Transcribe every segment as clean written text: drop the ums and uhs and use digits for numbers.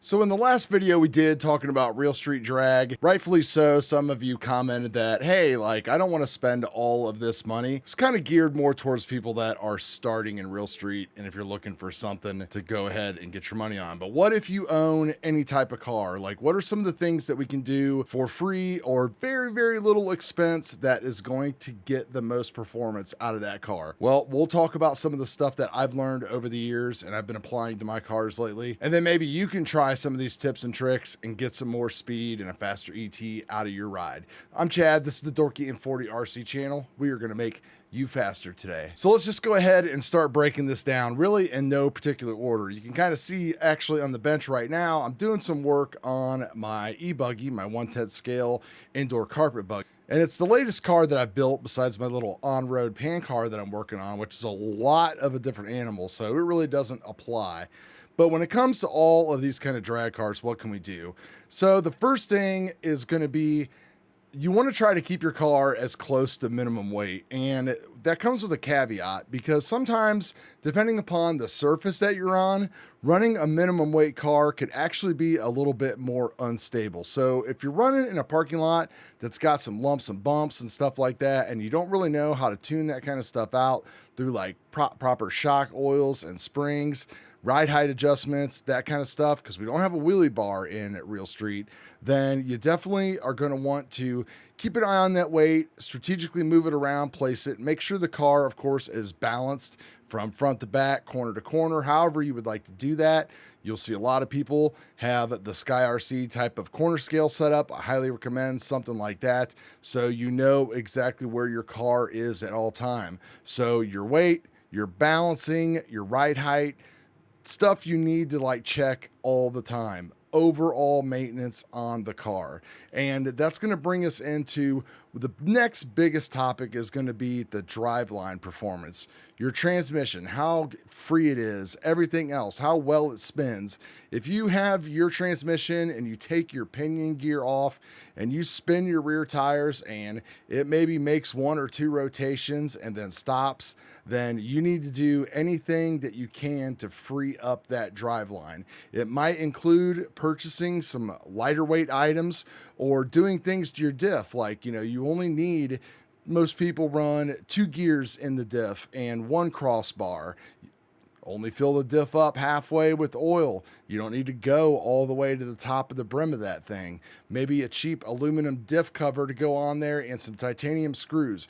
So in the last video we did talking about real street drag, rightfully so, some of you commented that, hey, like I don't want to spend all of this money. It's kind of geared more towards people that are starting in real street and if you're looking for something to go ahead and get your money on. But what if you own any type of car? Like what are some of the things that we can do for free or very, very little expense that is going to get the most performance out of that car? Well, we'll talk about some of the stuff that I've learned over the years and I've been applying to my cars lately. And then maybe you can try some of these tips and tricks and get some more speed and a faster ET out of your ride. I'm Chad. This is the Dorky and 40 RC channel. We are going to make you faster today. So let's just go ahead and start breaking this down really in no particular order. You can kind of see actually on the bench right now, I'm doing some work on my e-buggy, my 1/10 scale indoor carpet buggy. And it's the latest car that I've built besides my little on-road pan car that I'm working on, which is a lot of a different animal. So it really doesn't apply. But when it comes to all of these kind of drag cars, what can we do? So the first thing is going to be, you want to try to keep your car as close to minimum weight. And that comes with a caveat because sometimes, depending upon the surface that you're on, running a minimum weight car could actually be a little bit more unstable. So if you're running in a parking lot that's got some lumps and bumps and stuff like that, and you don't really know how to tune that kind of stuff out through like proper shock oils and springs, ride height adjustments, that kind of stuff, because we don't have a wheelie bar in Real Street, then you definitely are going to want to keep an eye on that weight, strategically move it around, place it, make sure the car, of course, is balanced from front to back, corner to corner, however you would like to do that. You'll see a lot of people have the Sky RC type of corner scale setup. I highly recommend something like that so you know exactly where your car is at all time. So your weight, your balancing, your ride height, stuff you need to like check all the time. Overall maintenance on the car. And that's going to bring us into the next biggest topic is going to be the driveline performance. Your transmission, how free it is, everything else, how well it spins. If you have your transmission and you take your pinion gear off and you spin your rear tires and it maybe makes 1 or 2 rotations and then stops, then you need to do anything that you can to free up that driveline. It might include purchasing some lighter weight items or doing things to your diff. Like, you only need, most people run 2 gears in the diff and 1 crossbar. Only fill the diff up halfway with oil. You don't need to go all the way to the top of the brim of that thing. Maybe a cheap aluminum diff cover to go on there and some titanium screws.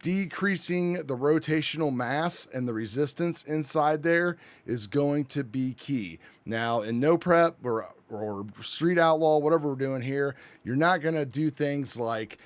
Decreasing the rotational mass and the resistance inside there is going to be key. Now in no prep or street outlaw, whatever we're doing here, you're not going to do things like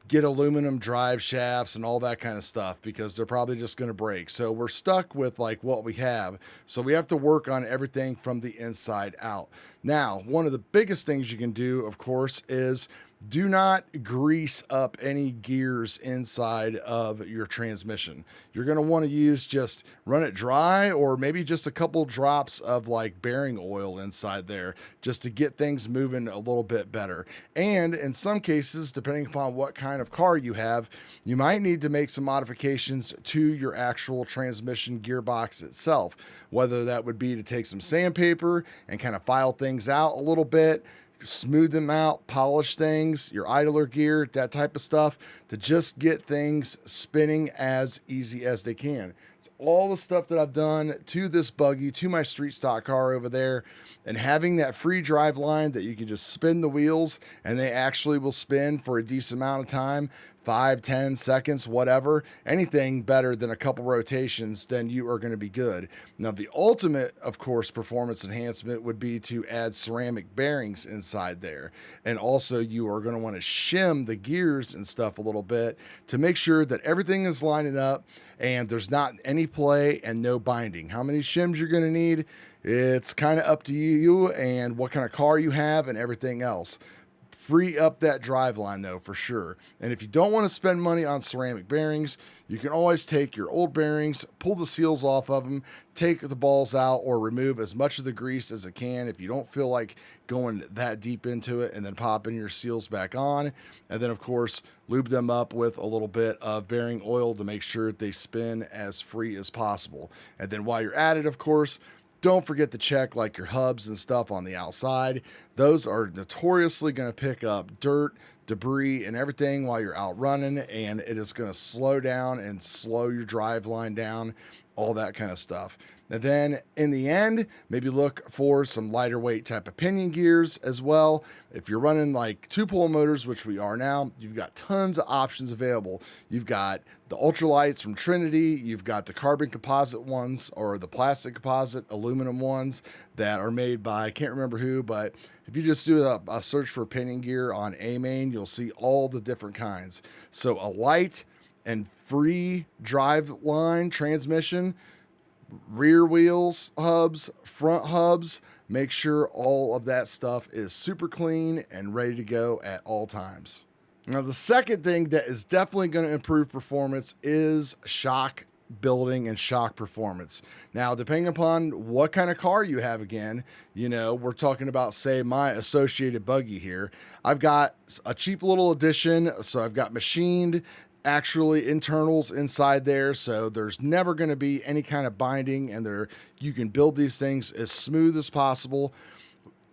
get aluminum drive shafts and all that kind of stuff because they're probably just going to break. So we're stuck with like what we have. So we have to work on everything from the inside out. Now, one of the biggest things you can do, of course, is do not grease up any gears inside of your transmission. You're going to want to use just run it dry or maybe just a couple drops of like bearing oil inside there just to get things moving a little bit better. And in some cases, depending upon what kind of car you have, you might need to make some modifications to your actual transmission gearbox itself, whether that would be to take some sandpaper and kind of file things out a little bit, smooth them out, polish things, your idler gear, that type of stuff, to just get things spinning as easy as they can. It's all the stuff that I've done to this buggy, to my street stock car over there, and having that free drive line that you can just spin the wheels and they actually will spin for a decent amount of time, 5, 10 seconds, whatever, anything better than a couple rotations, then you are going to be good. Now, the ultimate, of course, performance enhancement would be to add ceramic bearings inside there. And also you are going to want to shim the gears and stuff a little bit to make sure that everything is lining up and there's not any play and no binding. How many shims you're going to need, it's kind of up to you and what kind of car you have and everything else. Free up that drive line though, for sure. And if you don't want to spend money on ceramic bearings, you can always take your old bearings, pull the seals off of them, take the balls out, or remove as much of the grease as it can if you don't feel like going that deep into it, and then popping your seals back on. And then of course, lube them up with a little bit of bearing oil to make sure they spin as free as possible. And then while you're at it, of course, Don't forget to check like your hubs and stuff on the outside. Those are notoriously going to pick up dirt, debris, and everything while you're out running, and it is going to slow down and slow your drive line down, all that kind of stuff. And then in the end, maybe look for some lighter weight type of pinion gears as well. If you're running like 2-pole motors, which we are now, you've got tons of options available. You've got the ultralights from Trinity. You've got the carbon composite ones, or the plastic composite aluminum ones that are made by, I can't remember who, but if you just do a search for pinion gear on AMain, you'll see all the different kinds. So a light and free drive line transmission, rear wheels hubs, front hubs, make sure all of that stuff is super clean and ready to go at all times. Now, the second thing that is definitely going to improve performance is shock building and shock performance. Now, depending upon what kind of car you have, again, you know, we're talking about, say, my Associated buggy here. I've got a cheap little addition, so I've got machined actually internals inside there, so there's never going to be any kind of binding, and you can build these things as smooth as possible.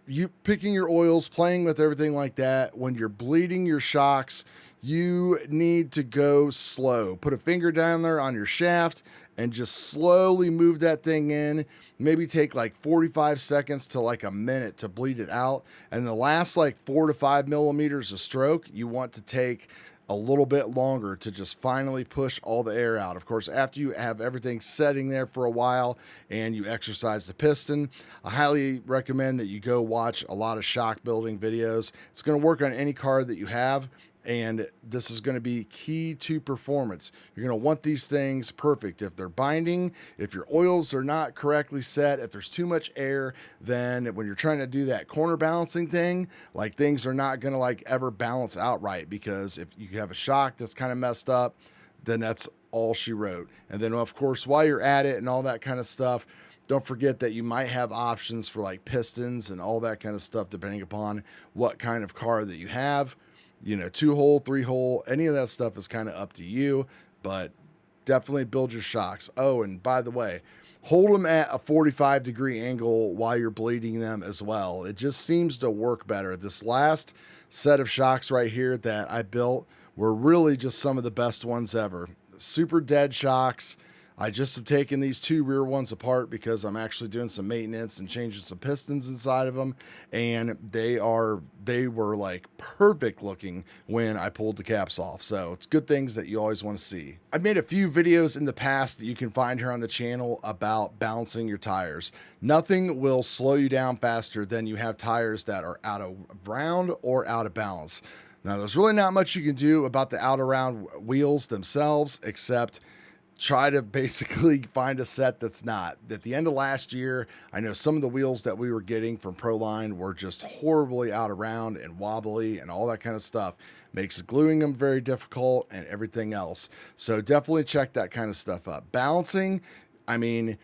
You picking your oils, playing with everything like that. When you're bleeding your shocks, you need to go slow. Put a finger down there on your shaft and just slowly move that thing in. Maybe take like 45 seconds to like a minute to bleed it out. And the last like 4 to 5 millimeters of stroke, you want to take a little bit longer to just finally push all the air out. Of course, after you have everything setting there for a while and you exercise the piston, I highly recommend that you go watch a lot of shock building videos. It's going to work on any car that you have, and this is going to be key to performance. You're going to want these things perfect. If they're binding, if your oils are not correctly set, if there's too much air, then when you're trying to do that corner balancing thing, like, things are not going to like ever balance out right, because if you have a shock that's kind of messed up, then that's all she wrote. And then, of course, while you're at it and all that kind of stuff, don't forget that you might have options for like pistons and all that kind of stuff, depending upon what kind of car that you have. You know, 2-hole, 3-hole, any of that stuff is kind of up to you, but definitely build your shocks. Oh, and by the way, hold them at a 45-degree angle while you're bleeding them as well. It just seems to work better. This last set of shocks right here that I built were really just some of the best ones ever. Super dead shocks. I just have taken these 2 rear ones apart because I'm actually doing some maintenance and changing some pistons inside of them, and they were like perfect looking when I pulled the caps off. So it's good things that you always want to see. I've made a few videos in the past that you can find here on the channel about balancing your tires. Nothing will slow you down faster than you have tires that are out of round or out of balance. Now, there's really not much you can do about the out of round wheels themselves, except try to basically find a set that's not. At the end of last year, I know some of the wheels that we were getting from Proline were just horribly out of round and wobbly and all that kind of stuff. Makes gluing them very difficult and everything else. So definitely check that kind of stuff up. Balancing, I mean,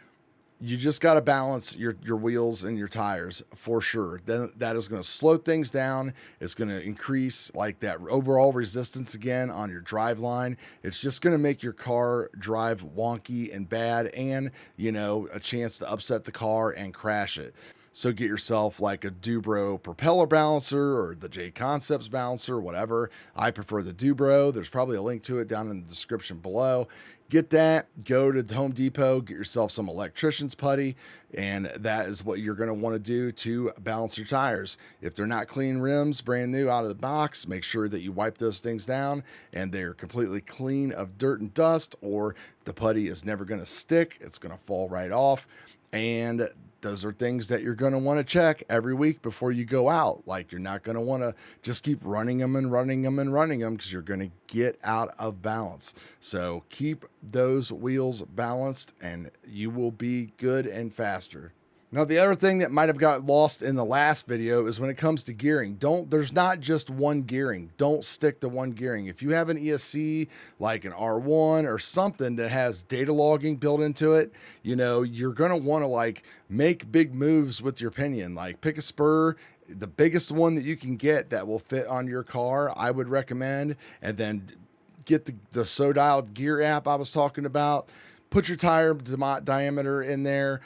you just got to balance your wheels and your tires for sure. Then that is going to slow things down. It's going to increase like that overall resistance again on your drive line. It's just going to make your car drive wonky and bad, and, you know, a chance to upset the car and crash it. So get yourself like a DURBO propeller balancer or the J Concepts balancer, whatever. I prefer the DURBO. There's probably a link to it down in the description below. Get that, go to Home Depot, get yourself some electrician's putty, and that is what you're going to want to do to balance your tires. If they're not clean rims, brand new out of the box, make sure that you wipe those things down and they're completely clean of dirt and dust, or the putty is never going to stick. It's going to fall right off. And those are things that you're going to want to check every week before you go out. Like, you're not going to want to just keep running them and running them and running them, because you're going to get out of balance. So keep those wheels balanced and you will be good and faster. Now, the other thing that might have got lost in the last video is when it comes to gearing. There's not just one gearing. Don't stick to one gearing. If you have an ESC like an R1 or something that has data logging built into it, you know, you're going to want to like make big moves with your pinion. Like, pick a spur, the biggest one that you can get that will fit on your car, I would recommend, and then get the So-Dialed gear app I was talking about. Put your tire diameter in there.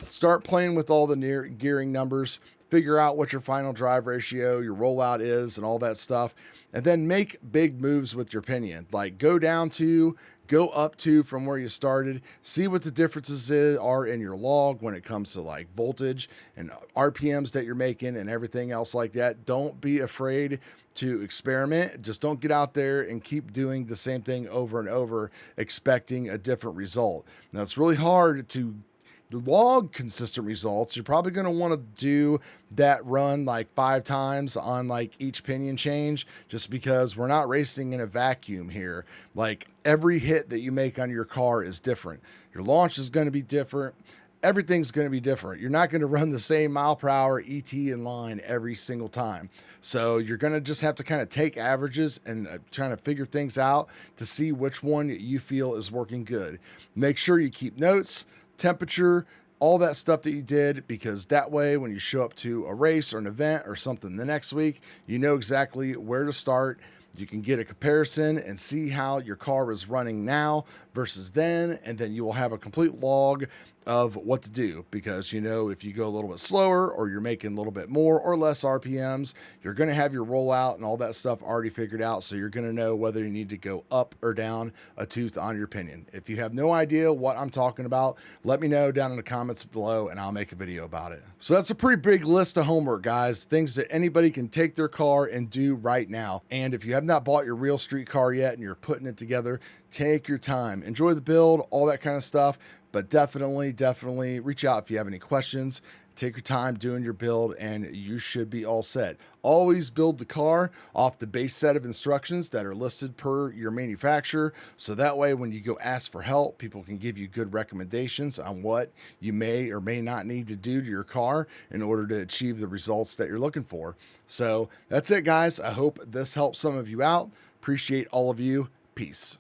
Start playing with all the gearing numbers, figure out what your final drive ratio, your rollout is, and all that stuff. And then make big moves with your pinion. Like go down to, go up to from where you started, see what the differences are in your log when it comes to like voltage and RPMs that you're making and everything else like that. Don't be afraid to experiment. Just don't get out there and keep doing the same thing over and over, expecting a different result. Now, it's really hard to log consistent results. You're probably going to want to do that run like 5 times on like each pinion change, just because we're not racing in a vacuum here. Like every hit that you make on your car is different. Your launch is going to be different. Everything's going to be different. You're not going to run the same mile per hour ET in line every single time. So you're going to just have to kind of take averages and trying to figure things out to see which one you feel is working good. Make sure you keep notes, temperature, all that stuff that you did, because that way when you show up to a race or an event or something the next week, you know exactly where to start. You can get a comparison and see how your car is running now versus then, and then you will have a complete log of what to do, because you know if you go a little bit slower or you're making a little bit more or less RPMs, you're going to have your rollout and all that stuff already figured out, so you're going to know whether you need to go up or down a tooth on your pinion. If you have no idea what I'm talking about, let me know down in the comments below and I'll make a video about it. So that's a pretty big list of homework, guys, things that anybody can take their car and do right now. And if you have not bought your real street car yet and you're putting it together, take your time, enjoy the build, all that kind of stuff. But definitely reach out if you have any questions. Take your time doing your build and you should be all set. Always build the car off the base set of instructions that are listed per your manufacturer. So that way when you go ask for help, people can give you good recommendations on what you may or may not need to do to your car in order to achieve the results that you're looking for. So that's it, guys. I hope this helps some of you out. Appreciate all of you. Peace.